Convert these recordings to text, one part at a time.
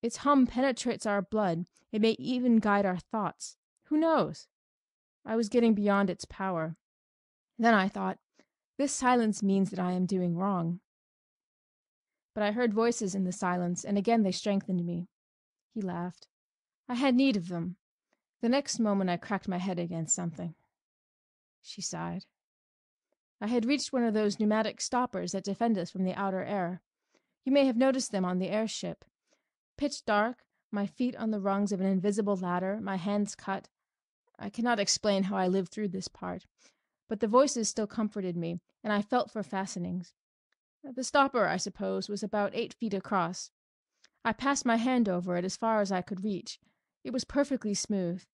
Its hum penetrates our blood. It may even guide our thoughts. Who knows? I was getting beyond its power. Then I thought, this silence means that I am doing wrong. But I heard voices in the silence, and again they strengthened me. He laughed. I had need of them. The next moment I cracked my head against something. She sighed. I had reached one of those pneumatic stoppers that defend us from the outer air. You may have noticed them on the airship. Pitch dark, my feet on the rungs of an invisible ladder, my hands cut. I cannot explain how I lived through this part, but the voices still comforted me, and I felt for fastenings. The stopper, I suppose, was about 8 feet across. I passed my hand over it as far as I could reach. It was perfectly smooth.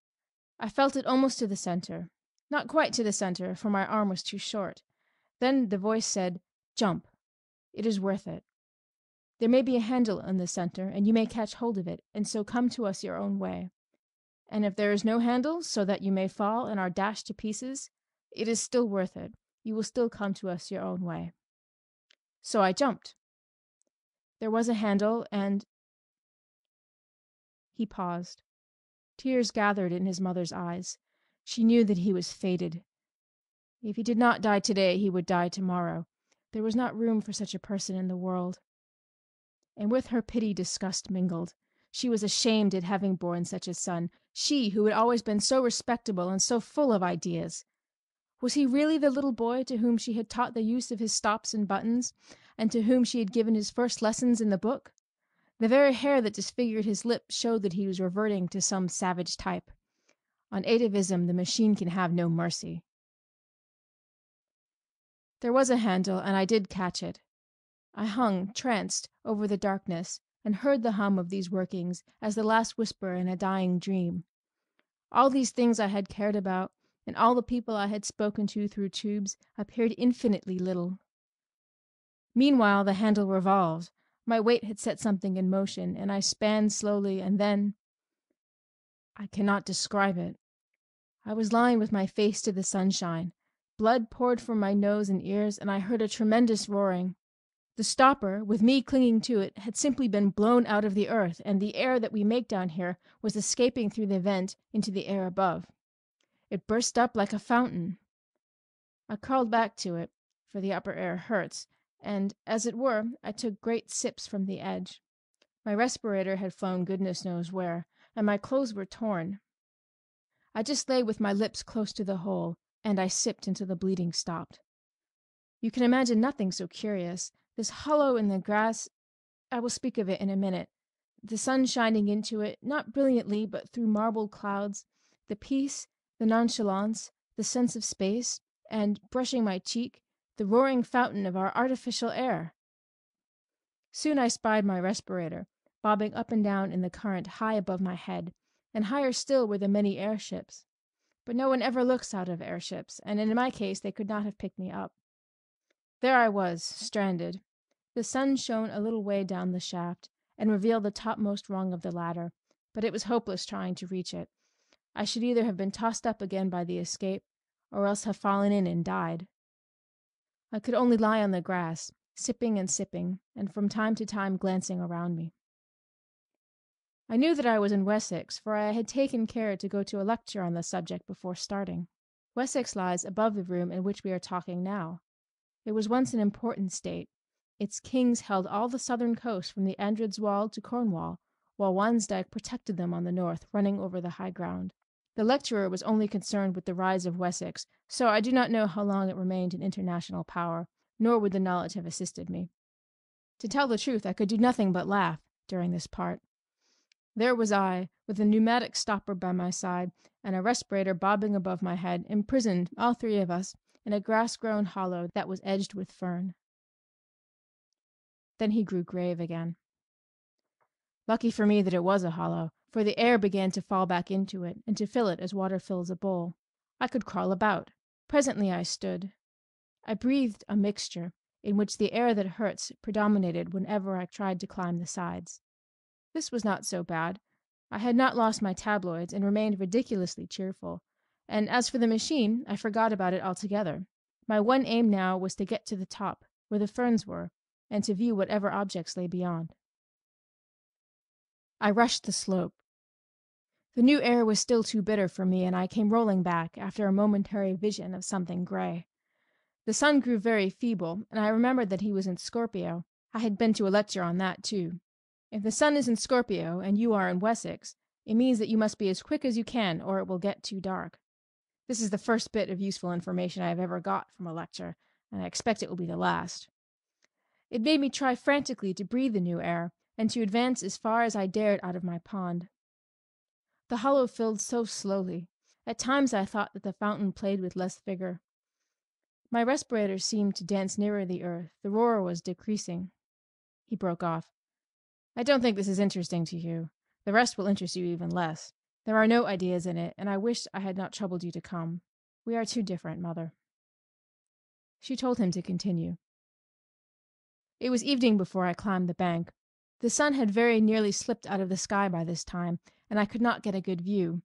I felt it almost to the center. Not quite to the center, for my arm was too short. Then the voice said, "Jump. It is worth it. There may be a handle in the center, and you may catch hold of it, and so come to us your own way. And if there is no handle, so that you may fall and are dashed to pieces, it is still worth it. You will still come to us your own way." So I jumped. There was a handle, and... He paused. Tears gathered in his mother's eyes. She knew that he was fated. If he did not die today, he would die tomorrow. There was not room for such a person in the world. And with her pity disgust mingled. She was ashamed at having borne such a son, she who had always been so respectable and so full of ideas. Was he really the little boy to whom she had taught the use of his stops and buttons, and to whom she had given his first lessons in the book? The very hair that disfigured his lip showed that he was reverting to some savage type. On atavism the machine can have no mercy. There was a handle, and I did catch it. I hung, tranced, over the darkness, and heard the hum of these workings as the last whisper in a dying dream. All these things I had cared about, and all the people I had spoken to through tubes, appeared infinitely little. Meanwhile the handle revolved. My weight had set something in motion, and I span slowly, and then... I cannot describe it. I was lying with my face to the sunshine. Blood poured from my nose and ears, and I heard a tremendous roaring. The stopper, with me clinging to it, had simply been blown out of the earth, and the air that we make down here was escaping through the vent into the air above. It burst up like a fountain. I crawled back to it, for the upper air hurts, and, as it were, I took great sips from the edge. My respirator had flown goodness knows where, and my clothes were torn. I just lay with my lips close to the hole, and I sipped until the bleeding stopped. You can imagine nothing so curious. This hollow in the grass, I will speak of it in a minute. The sun shining into it, not brilliantly, but through marbled clouds. The peace, the nonchalance, the sense of space, and, brushing my cheek, the roaring fountain of our artificial air. Soon I spied my respirator, bobbing up and down in the current high above my head, and higher still were the many airships. But no one ever looks out of airships, and in my case they could not have picked me up. There I was, stranded. The sun shone a little way down the shaft, and revealed the topmost rung of the ladder, but it was hopeless trying to reach it. I should either have been tossed up again by the escape, or else have fallen in and died. I could only lie on the grass, sipping and sipping, and from time to time glancing around me. I knew that I was in Wessex, for I had taken care to go to a lecture on the subject before starting. Wessex lies above the room in which we are talking now. It was once an important state. Its kings held all the southern coast from the Andredswald to Cornwall, while Wansdyke protected them on the north, running over the high ground. The lecturer was only concerned with the rise of Wessex, so I do not know how long it remained in international power, nor would the knowledge have assisted me. To tell the truth, I could do nothing but laugh during this part. There was I, with a pneumatic stopper by my side, and a respirator bobbing above my head, imprisoned, all three of us, in a grass-grown hollow that was edged with fern. Then he grew grave again. Lucky for me that it was a hollow, for the air began to fall back into it, and to fill it as water fills a bowl. I could crawl about. Presently I stood. I breathed a mixture, in which the air that hurts predominated whenever I tried to climb the sides. This was not so bad. I had not lost my tabloids, and remained ridiculously cheerful. And as for the machine, I forgot about it altogether. My one aim now was to get to the top, where the ferns were, and to view whatever objects lay beyond. I rushed the slope. The new air was still too bitter for me, and I came rolling back after a momentary vision of something gray. The sun grew very feeble, and I remembered that he was in Scorpio. I had been to a lecture on that, too. If the sun is in Scorpio and you are in Wessex, it means that you must be as quick as you can, or it will get too dark. This is the first bit of useful information I have ever got from a lecture, and I expect it will be the last. It made me try frantically to breathe the new air, and to advance as far as I dared out of my pond. The hollow filled so slowly. At times I thought that the fountain played with less vigor. My respirator seemed to dance nearer the earth. The roar was decreasing. He broke off. I don't think this is interesting to you. The rest will interest you even less. There are no ideas in it, and I wish I had not troubled you to come. We are too different, Mother. She told him to continue. It was evening before I climbed the bank. The sun had very nearly slipped out of the sky by this time, and I could not get a good view.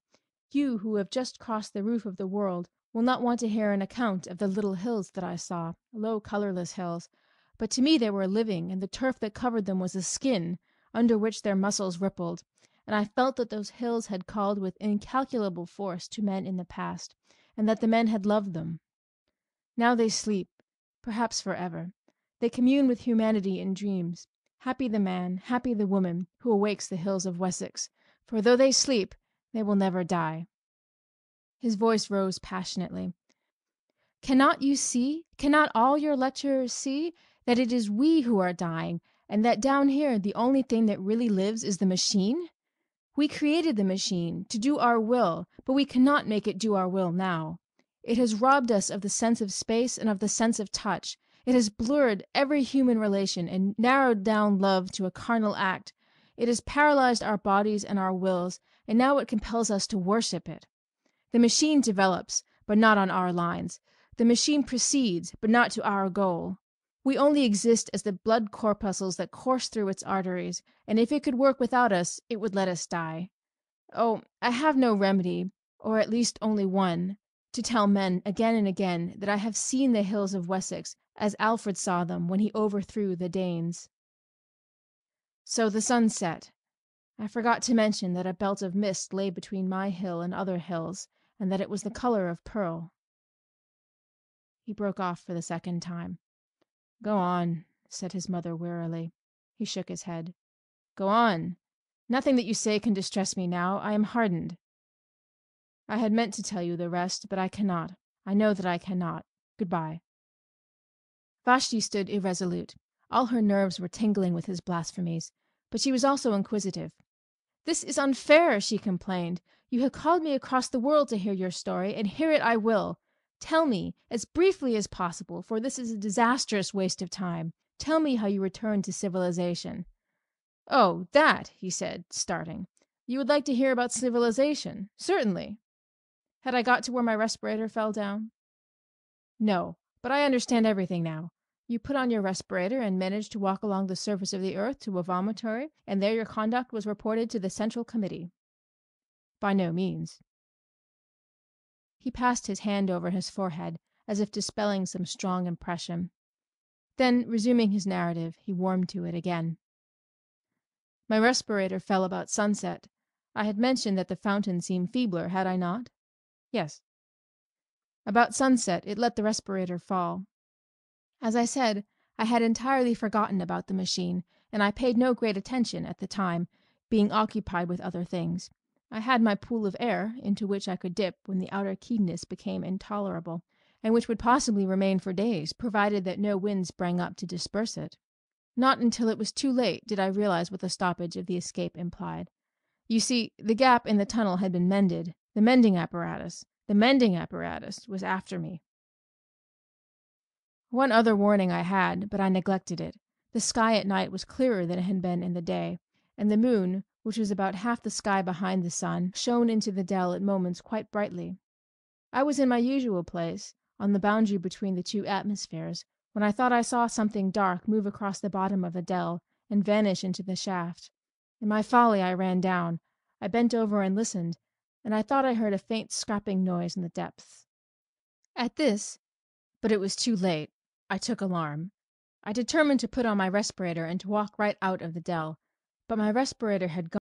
You, who have just crossed the roof of the world, will not want to hear an account of the little hills that I saw, low, colorless hills. But to me they were living, and the turf that covered them was a skin, under which their muscles rippled, and I felt that those hills had called with incalculable force to men in the past, and that the men had loved them. Now they sleep, perhaps forever. They commune with humanity in dreams. Happy the man, happy the woman, who awakes the hills of Wessex, for though they sleep, they will never die. His voice rose passionately. Cannot you see, cannot all your lecturers see, that it is we who are dying, and that down here the only thing that really lives is the machine? We created the machine to do our will, but we cannot make it do our will now. It has robbed us of the sense of space and of the sense of touch. It has blurred every human relation and narrowed down love to a carnal act. It has paralyzed our bodies and our wills, and now it compels us to worship it. The machine develops, but not on our lines. The machine proceeds, but not to our goal. We only exist as the blood corpuscles that course through its arteries, and if it could work without us, it would let us die. Oh, I have no remedy, or at least only one, to tell men again and again that I have seen the hills of Wessex as Alfred saw them when he overthrew the Danes. So the sun set. I forgot to mention that a belt of mist lay between my hill and other hills, and that it was the color of pearl. He broke off for the second time. Go on, said his mother wearily. He shook his head. Go on. Nothing that you say can distress me now. I am hardened. I had meant to tell you the rest, but I cannot. I know that I cannot. Goodbye. Vashti stood irresolute. All her nerves were tingling with his blasphemies, but she was also inquisitive. This is unfair, she complained. You have called me across the world to hear your story, and hear it I will. Tell me, as briefly as possible, for this is a disastrous waste of time. Tell me how you returned to civilization. Oh, that, he said, starting. You would like to hear about civilization? Certainly. Had I got to where my respirator fell down? No, but I understand everything now. You put on your respirator and managed to walk along the surface of the earth to a vomitory, and there your conduct was reported to the Central Committee. By no means. He passed his hand over his forehead, as if dispelling some strong impression. Then, resuming his narrative, he warmed to it again. My respirator fell about sunset. I had mentioned that the fountain seemed feebler, had I not? Yes. About sunset, it let the respirator fall. As I said, I had entirely forgotten about the machine, and I paid no great attention at the time, being occupied with other things. I had my pool of air, into which I could dip when the outer keenness became intolerable, and which would possibly remain for days, provided that no wind sprang up to disperse it. Not until it was too late did I realize what the stoppage of the escape implied. You see, the gap in the tunnel had been mended. The mending apparatus was after me. One other warning I had, but I neglected it. The sky at night was clearer than it had been in the day, and the moon, which was about half the sky behind the sun, shone into the dell at moments quite brightly. I was in my usual place, on the boundary between the two atmospheres, when I thought I saw something dark move across the bottom of the dell and vanish into the shaft. In my folly I ran down. I bent over and listened, and I thought I heard a faint scrapping noise in the depths. At this, but it was too late, I took alarm. I determined to put on my respirator and to walk right out of the dell, but my respirator had gone.